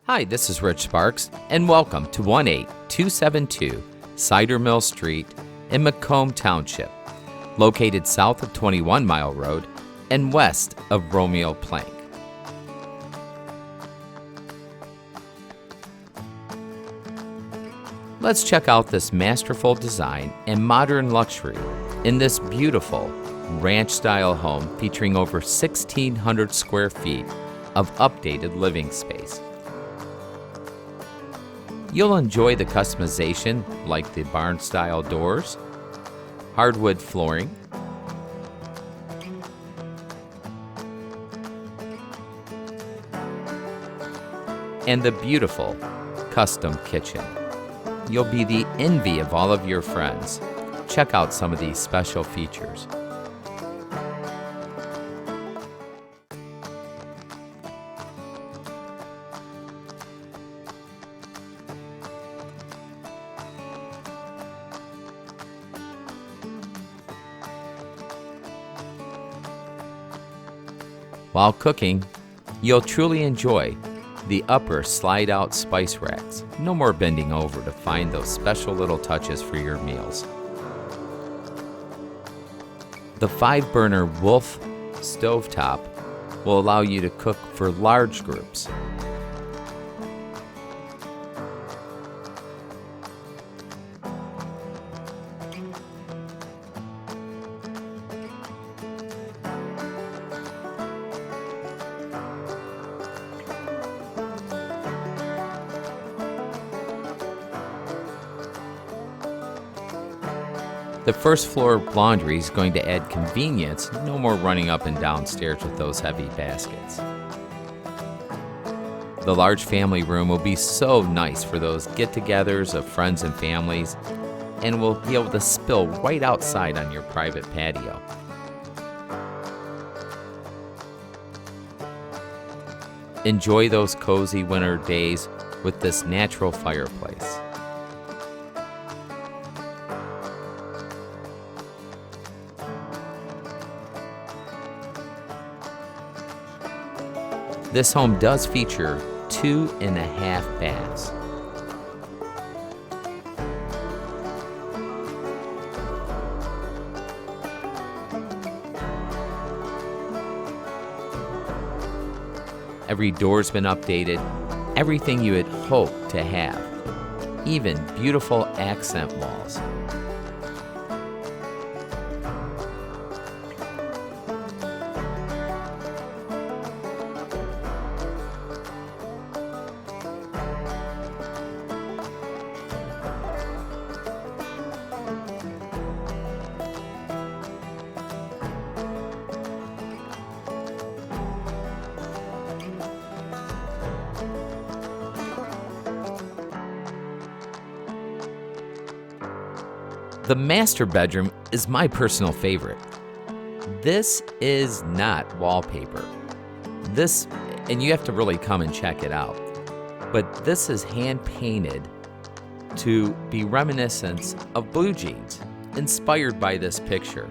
Hi, this is Rich Sparks, and welcome to 18272 Cider Mill Street in Macomb Township, located south of 21 Mile Road and west of Romeo Plank. Let's check out this masterful design and modern luxury in this beautiful ranch-style home featuring over 1,600 square feet of updated living space. You'll enjoy the customization like the barn-style doors, hardwood flooring, and the beautiful custom kitchen. You'll be the envy of all of your friends. Check out some of these special features. While cooking, you'll truly enjoy the upper slide-out spice racks. No more bending over to find those special little touches for your meals. The 5-burner Wolf stovetop will allow you to cook for large groups. The first floor laundry is going to add convenience, no more running up and down stairs with those heavy baskets. The large family room will be so nice for those get-togethers of friends and families, and will be able to spill right outside on your private patio. Enjoy those cozy winter days with this natural fireplace. This home does feature 2.5 baths. Every door's been updated, everything you had hoped to have, even beautiful accent walls. The master bedroom is my personal favorite. This is not wallpaper. And you have to really come and check it out. But this is hand painted to be reminiscent of blue jeans, inspired by this picture.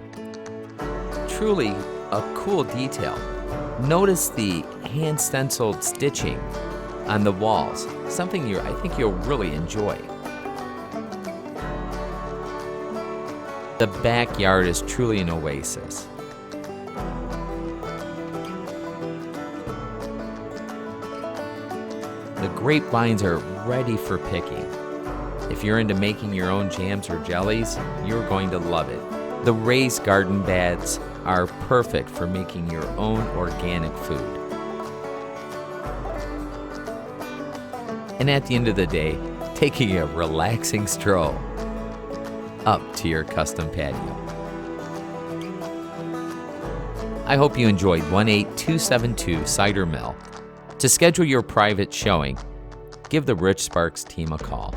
Truly a cool detail. Notice the hand stenciled stitching on the walls, something I think you'll really enjoy. The backyard is truly an oasis. The grapevines are ready for picking. If you're into making your own jams or jellies, you're going to love it. The raised garden beds are perfect for making your own organic food. And at the end of the day, taking a relaxing stroll up to your custom patio. I hope you enjoyed 18272 Cider Mill. To schedule your private showing, give the Rich Sparks team a call.